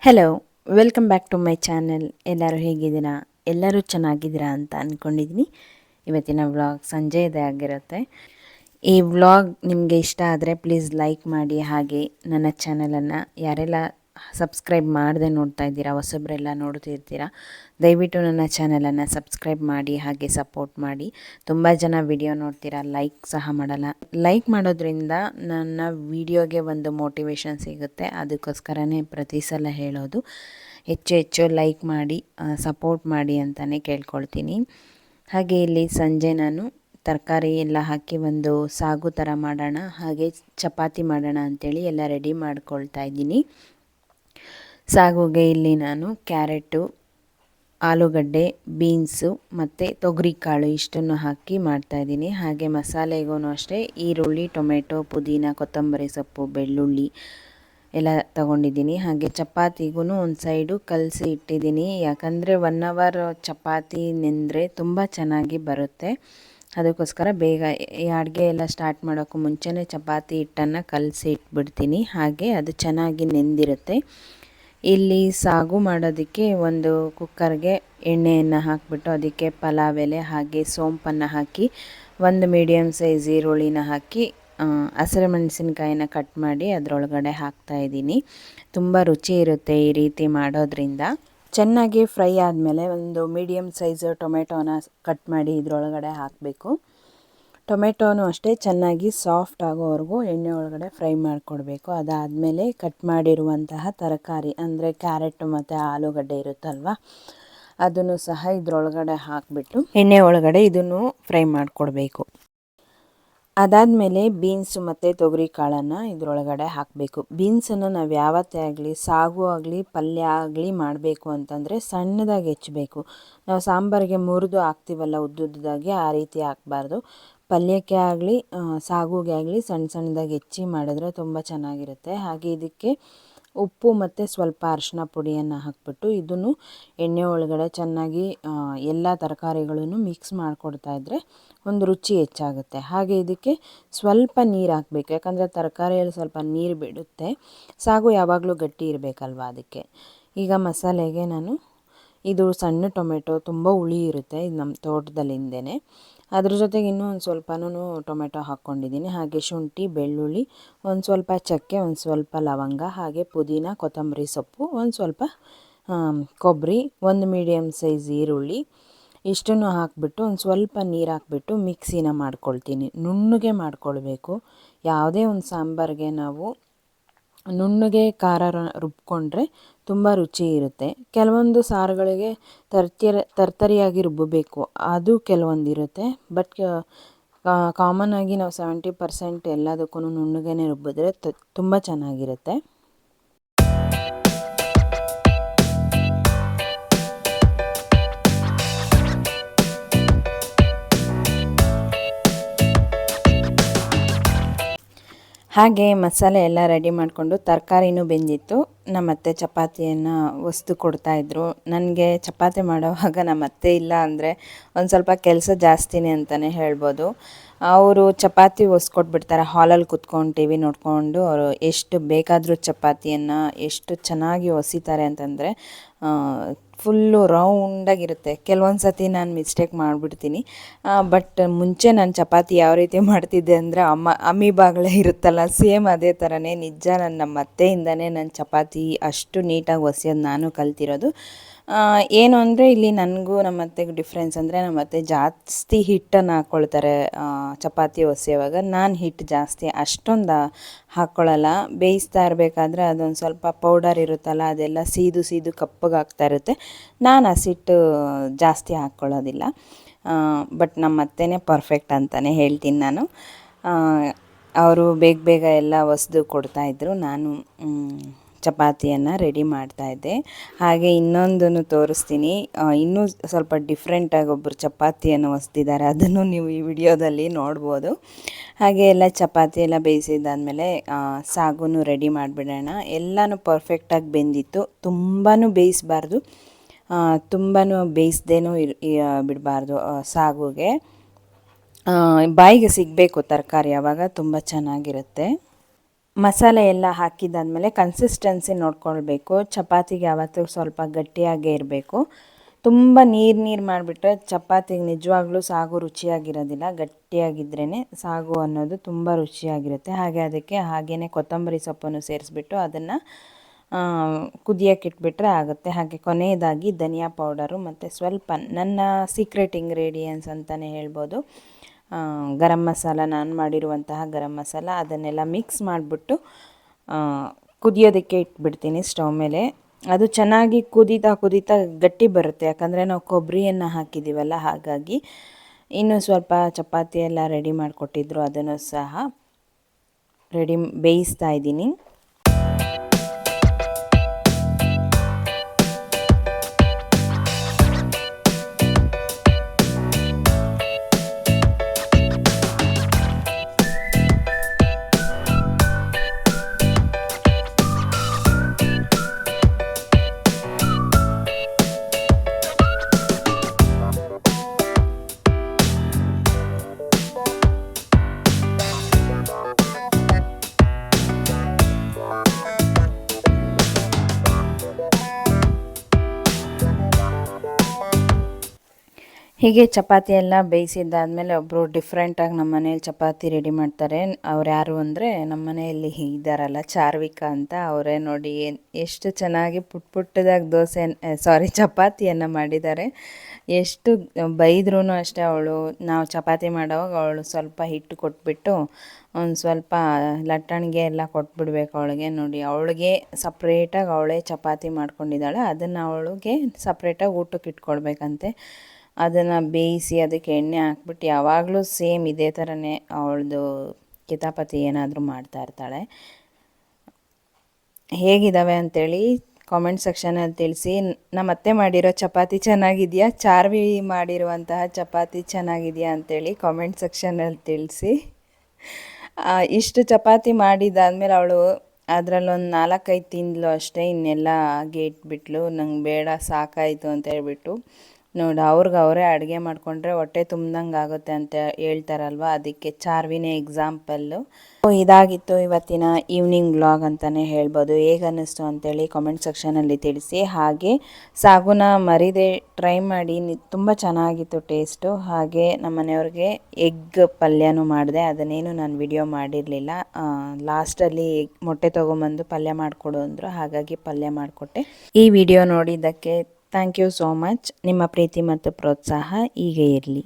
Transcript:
Hello, welcome back to my channel. ಎಲ್ಲರೂ ಹೇಗಿದ್ದೀರಾ? ಎಲ್ಲರೂ ಚೆನ್ನಾಗಿದ್ದೀರಾ ಅಂತ ಅಂದ್ಕೊಂಡಿದ್ದೀನಿ. ಇವತ್ತಿನ ವ್ಲಾಗ್ ಸಂಜೆಯದೇ ಆಗಿರುತ್ತೆ. ಈ ವ್ಲಾಗ್ ನಿಮಗೆ ಇಷ್ಟ ಆದರೆ ಪ್ಲೀಸ್ ಲೈಕ್ ಮಾಡಿ. ಹಾಗೆ ನನ್ನ ಚಾನಲನ್ನು ಯಾರೆಲ್ಲ ಸಬ್ಸ್ಕ್ರೈಬ್ ಮಾಡದೆ ನೋಡ್ತಾ ಇದ್ದೀರಾ, ಹೊಸಬ್ರೆಲ್ಲ ನೋಡ್ತಿರ್ತೀರಾ, ದಯವಿಟ್ಟು ನನ್ನ ಚಾನಲನ್ನು ಸಬ್ಸ್ಕ್ರೈಬ್ ಮಾಡಿ ಹಾಗೆ ಸಪೋರ್ಟ್ ಮಾಡಿ. ತುಂಬ ಜನ ವಿಡಿಯೋ ನೋಡ್ತೀರಾ, ಲೈಕ್ ಸಹ ಮಾಡಲ್ಲ. ಲೈಕ್ ಮಾಡೋದ್ರಿಂದ ನನ್ನ ವಿಡಿಯೋಗೆ ಒಂದು ಮೋಟಿವೇಶನ್ ಸಿಗುತ್ತೆ. ಅದಕ್ಕೋಸ್ಕರನೇ ಪ್ರತಿ ಸಲ ಹೇಳೋದು, ಹೆಚ್ಚು ಹೆಚ್ಚು ಲೈಕ್ ಮಾಡಿ ಸಪೋರ್ಟ್ ಮಾಡಿ ಅಂತಲೇ ಕೇಳ್ಕೊಳ್ತೀನಿ. ಹಾಗೆ ಇಲ್ಲಿ ಸಂಜೆ ನಾನು ತರಕಾರಿ ಎಲ್ಲ ಹಾಕಿ ಒಂದು ಸಾಗು ಥರ ಮಾಡೋಣ, ಹಾಗೆ ಚಪಾತಿ ಮಾಡೋಣ ಅಂಥೇಳಿ ಎಲ್ಲ ರೆಡಿ ಮಾಡ್ಕೊಳ್ತಾ ಇದ್ದೀನಿ. ಸಾಗುಗೆ ಇಲ್ಲಿ ನಾನು ಕ್ಯಾರೆಟು, ಆಲೂಗಡ್ಡೆ, ಬೀನ್ಸು ಮತ್ತು ತೊಗರಿಕಾಳು ಇಷ್ಟನ್ನು ಹಾಕಿ ಮಾಡ್ತಾಯಿದ್ದೀನಿ. ಹಾಗೆ ಮಸಾಲೆಗೂ ಅಷ್ಟೇ ಈರುಳ್ಳಿ, ಟೊಮೆಟೊ, ಪುದೀನ, ಕೊತ್ತಂಬರಿ ಸೊಪ್ಪು, ಬೆಳ್ಳುಳ್ಳಿ ಎಲ್ಲ ತೊಗೊಂಡಿದ್ದೀನಿ. ಹಾಗೆ ಚಪಾತಿಗೂ ಒಂದು ಸೈಡು ಕಲಸಿ ಇಟ್ಟಿದ್ದೀನಿ. ಯಾಕಂದರೆ 1 ಅವರ್ ಚಪಾತಿ ನೆಂದರೆ ತುಂಬ ಚೆನ್ನಾಗಿ ಬರುತ್ತೆ. ಅದಕ್ಕೋಸ್ಕರ ಬೇಗ ಈ ಅಡುಗೆ ಎಲ್ಲ ಸ್ಟಾರ್ಟ್ ಮಾಡೋಕ್ಕೂ ಮುಂಚೆನೇ ಚಪಾತಿ ಹಿಟ್ಟನ್ನು ಕಲಸಿ ಇಟ್ಬಿಡ್ತೀನಿ. ಹಾಗೆ ಅದು ಚೆನ್ನಾಗಿ ನೆಂದಿರುತ್ತೆ. ಇಲ್ಲಿ ಸಾಗು ಮಾಡೋದಕ್ಕೆ ಒಂದು ಕುಕ್ಕರ್ಗೆ ಎಣ್ಣೆಯನ್ನು ಹಾಕಿಬಿಟ್ಟು ಅದಕ್ಕೆ ಪಲಾವ್ ಎಲೆ ಹಾಗೆ ಸೋಂಪನ್ನು ಹಾಕಿ ಒಂದು ಮೀಡಿಯಮ್ ಸೈಜ್ ಈರುಳ್ಳಿನ ಹಾಕಿ ಹಸಿರು ಮೆಣಸಿನ್ಕಾಯಿನ ಕಟ್ ಮಾಡಿ ಅದರೊಳಗಡೆ ಹಾಕ್ತಾಯಿದ್ದೀನಿ. ತುಂಬ ರುಚಿ ಇರುತ್ತೆ ಈ ರೀತಿ ಮಾಡೋದ್ರಿಂದ. ಚೆನ್ನಾಗಿ ಫ್ರೈ ಆದಮೇಲೆ ಒಂದು ಮೀಡಿಯಮ್ ಸೈಜ್ ಟೊಮೆಟೊನ ಕಟ್ ಮಾಡಿ ಇದರೊಳಗಡೆ ಹಾಕಬೇಕು. ಟೊಮೆಟೊನೂ ಅಷ್ಟೇ ಚೆನ್ನಾಗಿ ಸಾಫ್ಟ್ ಆಗೋವರೆಗೂ ಎಣ್ಣೆ ಒಳಗಡೆ ಫ್ರೈ ಮಾಡಿಕೊಡ್ಬೇಕು. ಅದಾದಮೇಲೆ ಕಟ್ ಮಾಡಿರುವಂತಹ ತರಕಾರಿ ಅಂದರೆ ಕ್ಯಾರೆಟ್ ಮತ್ತು ಆಲೂಗಡ್ಡೆ ಇರುತ್ತಲ್ವ, ಅದನ್ನು ಸಹ ಇದರೊಳಗಡೆ ಹಾಕಿಬಿಟ್ಟು ಎಣ್ಣೆ ಒಳಗಡೆ ಇದನ್ನು ಫ್ರೈ ಮಾಡಿಕೊಡ್ಬೇಕು. ಅದಾದಮೇಲೆ ಬೀನ್ಸು ಮತ್ತು ತೊಗರಿ ಕಾಳನ್ನು ಇದರೊಳಗಡೆ ಹಾಕಬೇಕು. ಬೀನ್ಸನ್ನು ನಾವು ಯಾವತ್ತೇ ಆಗಲಿ, ಸಾಗು ಆಗಲಿ, ಪಲ್ಯ ಆಗಲಿ ಮಾಡಬೇಕು ಅಂತಂದರೆ ಸಣ್ಣದಾಗಿ ಹೆಚ್ಚಬೇಕು. ನಾವು ಸಾಂಬಾರಿಗೆ ಮುರಿದು ಹಾಕ್ತೀವಲ್ಲ ಉದ್ದುದ್ದಾಗಿ, ಆ ರೀತಿ ಹಾಕಬಾರ್ದು. ಪಲ್ಯಕ್ಕೆ ಆಗಲಿ ಸಾಗುಗೆ ಆಗಲಿ ಸಣ್ಣ ಸಣ್ಣದಾಗಿ ಹೆಚ್ಚಿ ಮಾಡಿದ್ರೆ ತುಂಬ ಚೆನ್ನಾಗಿರುತ್ತೆ. ಹಾಗೆ ಇದಕ್ಕೆ ಉಪ್ಪು ಮತ್ತು ಸ್ವಲ್ಪ ಅರಿಶಿನ ಪುಡಿಯನ್ನು ಹಾಕಿಬಿಟ್ಟು ಇದನ್ನು ಎಣ್ಣೆ ಒಳಗಡೆ ಚೆನ್ನಾಗಿ ಎಲ್ಲ ತರಕಾರಿಗಳನ್ನು ಮಿಕ್ಸ್ ಮಾಡಿಕೊಡ್ತಾಯಿದ್ರೆ ಒಂದು ರುಚಿ ಹೆಚ್ಚಾಗುತ್ತೆ. ಹಾಗೆ ಇದಕ್ಕೆ ಸ್ವಲ್ಪ ನೀರು ಹಾಕಬೇಕು, ಯಾಕಂದರೆ ತರಕಾರಿಯಲ್ಲಿ ಸ್ವಲ್ಪ ನೀರು ಬಿಡುತ್ತೆ. ಸಾಗು ಯಾವಾಗಲೂ ಗಟ್ಟಿ ಇರಬೇಕಲ್ವ, ಅದಕ್ಕೆ. ಈಗ ಮಸಾಲೆಗೆ ನಾನು ಇದು ಸಣ್ಣ ಟೊಮೆಟೊ ತುಂಬ ಹುಳಿ ಇರುತ್ತೆ, ಇದು ನಮ್ಮ ತೋಟದಲ್ಲಿಂದೇ. ಅದ್ರ ಜೊತೆಗೆ ಇನ್ನೂ ಒಂದು ಸ್ವಲ್ಪನೂ ಟೊಮೆಟೊ ಹಾಕ್ಕೊಂಡಿದ್ದೀನಿ. ಹಾಗೆ ಶುಂಠಿ, ಬೆಳ್ಳುಳ್ಳಿ, ಒಂದು ಸ್ವಲ್ಪ ಚಕ್ಕೆ, ಒಂದು ಸ್ವಲ್ಪ ಲವಂಗ, ಹಾಗೆ ಪುದೀನ, ಕೊತ್ತಂಬರಿ ಸೊಪ್ಪು, ಒಂದು ಸ್ವಲ್ಪ ಕೊಬ್ಬರಿ, ಒಂದು ಮೀಡಿಯಮ್ ಸೈಜ್ ಈರುಳ್ಳಿ ಇಷ್ಟನ್ನು ಹಾಕಿಬಿಟ್ಟು ಒಂದು ಸ್ವಲ್ಪ ನೀರು ಹಾಕಿಬಿಟ್ಟು ಮಿಕ್ಸಿನ ಮಾಡ್ಕೊಳ್ತೀನಿ. ನುಣ್ಣಗೆ ಮಾಡ್ಕೊಳ್ಬೇಕು. ಯಾವುದೇ ಒಂದು ಸಾಂಬಾರಿಗೆ ನಾವು ನುಣ್ಣಗೆ ಖಾರ ರುಬ್ಕೊಂಡ್ರೆ ತುಂಬ ರುಚಿ ಇರುತ್ತೆ. ಕೆಲವೊಂದು ಸಾರುಗಳಿಗೆ ತರ್ತರಿಯಾಗಿ ರುಬ್ಬಬೇಕು, ಅದು ಕೆಲವೊಂದು ಇರುತ್ತೆ. ಬಟ್ ಕಾಮನ್ ಆಗಿ ನಾವು 70% ಎಲ್ಲದಕ್ಕೂ ನುಣ್ಣಗೆ ರುಬ್ಬಿದ್ರೆ ತುಂಬ ಚೆನ್ನಾಗಿರುತ್ತೆ. ಹಾಗೆ ಮಸಾಲೆ ಎಲ್ಲ ರೆಡಿ ಮಾಡಿಕೊಂಡು ತರಕಾರಿನೂ ಬೆಂದಿತ್ತು. ನಮ್ಮತ್ತೆ ಚಪಾತಿಯನ್ನು ಹೊಸ್ದು ಕೊಡ್ತಾಯಿದ್ರು. ನನಗೆ ಚಪಾತಿ ಮಾಡೋವಾಗ ನಮ್ಮತ್ತೆ ಇಲ್ಲ ಅಂದರೆ ಒಂದು ಸ್ವಲ್ಪ ಕೆಲಸ ಜಾಸ್ತಿನೇ ಅಂತಲೇ ಹೇಳ್ಬೋದು. ಅವರು ಚಪಾತಿ ಹೊಸ್ಕೊಟ್ಬಿಡ್ತಾರೆ. ಹಾಲಲ್ಲಿ ಕುತ್ಕೊಂಡು ಟಿ ವಿ ನೋಡಿಕೊಂಡು ಅವರು ಎಷ್ಟು ಬೇಕಾದರೂ ಚಪಾತಿಯನ್ನು ಎಷ್ಟು ಚೆನ್ನಾಗಿ ಹೊಸಿತಾರೆ ಅಂತಂದರೆ ಫುಲ್ಲು ರೌಂಡಾಗಿರುತ್ತೆ. ಕೆಲವೊಂದು ಸತಿ ನಾನು ಮಿಸ್ಟೇಕ್ ಮಾಡಿಬಿಡ್ತೀನಿ. ಬಟ್ ಮುಂಚೆ ನಾನು ಚಪಾತಿ ಯಾವ ರೀತಿ ಮಾಡ್ತಿದ್ದೆ ಅಂದರೆ ಅಮ್ಮಿ ಬಾಗಳೇ ಇರುತ್ತಲ್ಲ, ಸೇಮ್ ಅದೇ ಥರನೇ. ನಿಜ ನಮ್ಮ ಅತ್ತೆಯಿಂದನೇ ನಾನು ಚಪಾತಿ ಅಷ್ಟು ನೀಟಾಗಿ ಹೊಸಿಯೋದು ನಾನು ಕಲ್ತಿರೋದು. ಏನು ಅಂದರೆ ಇಲ್ಲಿ ನನಗೂ ನಮ್ಮ ಅತ್ತೆಗೆ ಡಿಫ್ರೆನ್ಸ್ ಅಂದರೆ ನಮ್ಮ ಅತ್ತೆ ಜಾಸ್ತಿ ಹಿಟ್ಟನ್ನು ಹಾಕ್ಕೊಳ್ತಾರೆ ಚಪಾತಿ ಹೊಸಿಯುವಾಗ. ನಾನು ಹಿಟ್ಟು ಜಾಸ್ತಿ ಅಷ್ಟೊಂದು ಹಾಕ್ಕೊಳ್ಳಲ್ಲ. ಬೇಯಿಸ್ತಾ ಇರಬೇಕಾದ್ರೆ ಅದೊಂದು ಸ್ವಲ್ಪ ಪೌಡರ್ ಇರುತ್ತಲ್ಲ, ಅದೆಲ್ಲ ಸೀದು ಕಪ್ಪಗಾಗ್ತಾ ಇರುತ್ತೆ. ನಾನು ಹಸಿಟ್ಟು ಜಾಸ್ತಿ ಹಾಕ್ಕೊಳ್ಳೋದಿಲ್ಲ. ಬಟ್ ನಮ್ಮ ಅತ್ತೆನೇ ಪರ್ಫೆಕ್ಟ್ ಅಂತಲೇ ಹೇಳ್ತೀನಿ ನಾನು. ಅವರು ಬೇಗ ಎಲ್ಲ ಹೊಸ್ದು ಕೊಡ್ತಾಯಿದ್ರು. ನಾನು ಚಪಾತಿಯನ್ನು ರೆಡಿ ಮಾಡ್ತಾಯಿದ್ದೆ. ಹಾಗೆ ಇನ್ನೊಂದನ್ನು ತೋರಿಸ್ತೀನಿ. ಇನ್ನೂ ಸ್ವಲ್ಪ ಡಿಫ್ರೆಂಟಾಗಿ ಒಬ್ಬರು ಚಪಾತಿಯನ್ನು ಹೊಸ್ದಿದ್ದಾರೆ, ಅದನ್ನು ನೀವು ಈ ವಿಡಿಯೋದಲ್ಲಿ ನೋಡ್ಬೋದು. ಹಾಗೆ ಎಲ್ಲ ಚಪಾತಿ ಎಲ್ಲ ಬೇಯಿಸಿದ್ದಾದಮೇಲೆ ಸಾಗುನು ರೆಡಿ ಮಾಡಿಬಿಡೋಣ. ಎಲ್ಲನೂ ಪರ್ಫೆಕ್ಟಾಗಿ ಬೆಂದಿತ್ತು. ತುಂಬಾ ಬೇಯಿಸಬಾರ್ದು, ತುಂಬಾ ಬೇಯಿಸ್ದೇನೂ ಬಿಡಬಾರ್ದು. ಸಾಗುಗೆ ಬಾಯಿಗೆ ಸಿಗಬೇಕು ತರಕಾರಿ, ಆವಾಗ ತುಂಬ ಚೆನ್ನಾಗಿರುತ್ತೆ. ಮಸಾಲೆ ಎಲ್ಲ ಹಾಕಿದ್ದಾದಮೇಲೆ ಕನ್ಸಿಸ್ಟೆನ್ಸಿ ನೋಡ್ಕೊಳ್ಬೇಕು. ಚಪಾತಿಗೆ ಯಾವತ್ತೂ ಸ್ವಲ್ಪ ಗಟ್ಟಿಯಾಗೇ ಇರಬೇಕು. ತುಂಬ ನೀರು ಮಾಡಿಬಿಟ್ರೆ ಚಪಾತಿಗೆ ನಿಜವಾಗ್ಲೂ ಸಾಗು ರುಚಿಯಾಗಿರೋದಿಲ್ಲ. ಗಟ್ಟಿಯಾಗಿದ್ರೇ ಸಾಗು ಅನ್ನೋದು ತುಂಬ ರುಚಿಯಾಗಿರುತ್ತೆ. ಹಾಗೆ ಅದಕ್ಕೆ ಹಾಗೆಯೇ ಕೊತ್ತಂಬರಿ ಸೊಪ್ಪನ್ನು ಸೇರಿಸ್ಬಿಟ್ಟು ಅದನ್ನು ಕುದಿಯೋಕೆ ಇಟ್ಬಿಟ್ರೆ ಆಗುತ್ತೆ. ಹಾಗೆ ಕೊನೆಯದಾಗಿ ಧನಿಯಾ ಪೌಡರು ಮತ್ತು ಸ್ವಲ್ಪ ನನ್ನ ಸೀಕ್ರೆಟ್ ಇಂಗ್ರೀಡಿಯೆಂಟ್ಸ್ ಅಂತಲೇ ಹೇಳ್ಬೋದು, ಗರಂ ಮಸಾಲ, ನಾನು ಮಾಡಿರುವಂತಹ ಗರಂ ಮಸಾಲ, ಅದನ್ನೆಲ್ಲ ಮಿಕ್ಸ್ ಮಾಡಿಬಿಟ್ಟು ಕುದಿಯೋದಕ್ಕೆ ಇಟ್ಬಿಡ್ತೀನಿ ಸ್ಟವ್ ಮೇಲೆ. ಅದು ಚೆನ್ನಾಗಿ ಕುದೀತಾ ಗಟ್ಟಿ ಬರುತ್ತೆ, ಯಾಕಂದರೆ ನಾವು ಕೊಬ್ಬರಿಯನ್ನು ಹಾಕಿದ್ದೀವಲ್ಲ. ಹಾಗಾಗಿ ಇನ್ನು ಸ್ವಲ್ಪ ಚಪಾತಿ ಎಲ್ಲ ರೆಡಿ ಮಾಡಿಕೊಟ್ಟಿದ್ರು, ಅದನ್ನು ಸಹ ಬೇಯಿಸ್ತಾ ಇದ್ದೀನಿ. ಹೀಗೆ ಚಪಾತಿ ಎಲ್ಲ ಬೇಯಿಸಿದ್ದಾದಮೇಲೆ ಒಬ್ಬರು ಡಿಫ್ರೆಂಟಾಗಿ ನಮ್ಮ ಮನೇಲಿ ಚಪಾತಿ ರೆಡಿ ಮಾಡ್ತಾರೆ. ಅವ್ರು ಯಾರು ಅಂದರೆ ನಮ್ಮ ಮನೆಯಲ್ಲಿ ಇದ್ದಾರಲ್ಲ, ಚಾರ್ವಿಕಾ ಅಂತ, ಅವರೇ ನೋಡಿ ಎಷ್ಟು ಚೆನ್ನಾಗಿ ಪುಟ್ಟದಾಗಿ ಚಪಾತಿಯನ್ನು ಮಾಡಿದ್ದಾರೆ. ಎಷ್ಟು ಬೈದ್ರೂ ಅಷ್ಟೇ ಅವಳು, ನಾವು ಚಪಾತಿ ಮಾಡೋವಾಗ ಅವಳು ಸ್ವಲ್ಪ ಹಿಟ್ಟು ಕೊಟ್ಬಿಟ್ಟು ಒಂದು ಸ್ವಲ್ಪ ಲಟ್ಟಣಿಗೆ ಎಲ್ಲ ಕೊಟ್ಬಿಡ್ಬೇಕು ಅವಳಿಗೆ. ನೋಡಿ, ಅವಳಿಗೆ ಸಪ್ರೇಟಾಗಿ ಅವಳೇ ಚಪಾತಿ ಮಾಡ್ಕೊಂಡಿದ್ದಾಳೆ, ಅದನ್ನು ಅವಳಿಗೆ ಸಪ್ರೇಟಾಗಿ ಊಟಕ್ಕೆ ಇಟ್ಕೊಡ್ಬೇಕಂತೆ. ಅದನ್ನು ಬೇಯಿಸಿ ಅದಕ್ಕೆ ಎಣ್ಣೆ ಹಾಕ್ಬಿಟ್ಟು ಯಾವಾಗಲೂ ಸೇಮ್ ಇದೇ ಥರನೇ ಅವಳದು ಕಿತಾಪತಿ ಏನಾದರೂ ಮಾಡ್ತಾ ಇರ್ತಾಳೆ. ಹೇಗಿದ್ದಾವೆ ಅಂಥೇಳಿ ಕಾಮೆಂಟ್ ಸೆಕ್ಷನಲ್ಲಿ ತಿಳಿಸಿ. ನಮ್ಮ ಅತ್ತೆ ಮಾಡಿರೋ ಚಪಾತಿ ಚೆನ್ನಾಗಿದೆಯಾ, ಚಾರ್ವಿ ಮಾಡಿರುವಂತಹ ಚಪಾತಿ ಚೆನ್ನಾಗಿದೆಯಾ ಅಂಥೇಳಿ ಕಾಮೆಂಟ್ ಸೆಕ್ಷನಲ್ಲಿ ತಿಳಿಸಿ. ಇಷ್ಟು ಚಪಾತಿ ಮಾಡಿದ್ದಾದಮೇಲೆ ಅವಳು ಅದರಲ್ಲೊಂದು 4-5 ತಿಂದಳು ಅಷ್ಟೇ, ಇನ್ನೆಲ್ಲ ಹಾಗೆ ಇಟ್ಬಿಟ್ಲು. ನಂಗೆ ಬೇಡ, ಸಾಕಾಯಿತು ಅಂತ ಹೇಳ್ಬಿಟ್ಟು. ನೋಡಿ, ಅವರೇ ಅಡುಗೆ ಮಾಡಿಕೊಂಡ್ರೆ ಹೊಟ್ಟೆ ತುಂಬ್ದಂಗೆ ಆಗುತ್ತೆ ಅಂತ ಹೇಳ್ತಾರಲ್ವ, ಅದಕ್ಕೆ ಚಾರ್ವಿನೇ ಎಕ್ಸಾಂಪಲ್ಲು. ಇದಾಗಿತ್ತು ಇವತ್ತಿನ ಈವ್ನಿಂಗ್ ವ್ಲಾಗ್ ಅಂತಲೇ ಹೇಳ್ಬೋದು. ಹೇಗೆ ಅನ್ನಿಸ್ತು ಅಂತೇಳಿ ಕಾಮೆಂಟ್ ಸೆಕ್ಷನಲ್ಲಿ ತಿಳಿಸಿ. ಹಾಗೆ ಸಾಗುನ ಮರಿದೆ ಟ್ರೈ ಮಾಡಿ, ತುಂಬ ಚೆನ್ನಾಗಿತ್ತು ಟೇಸ್ಟು. ಹಾಗೆ ನಮ್ಮ ಮನೆಯವ್ರಿಗೆ ಎಗ್ ಪಲ್ಯನೂ ಮಾಡಿದೆ, ಅದನ್ನೇನು ನಾನು ವಿಡಿಯೋ ಮಾಡಿರಲಿಲ್ಲ. ಲಾಸ್ಟಲ್ಲಿ ಮೊಟ್ಟೆ ತೊಗೊಂಬಂದು ಪಲ್ಯ ಮಾಡಿಕೊಡು ಅಂದರು, ಹಾಗಾಗಿ ಪಲ್ಯ ಮಾಡಿಕೊಟ್ಟೆ. ಈ ವಿಡಿಯೋ ನೋಡಿದ್ದಕ್ಕೆ ಥ್ಯಾಂಕ್ ಯು ಸೋ ಮಚ್. ನಿಮ್ಮ ಪ್ರೀತಿ ಮತ್ತು ಪ್ರೋತ್ಸಾಹ ಹೀಗೆ ಇರಲಿ.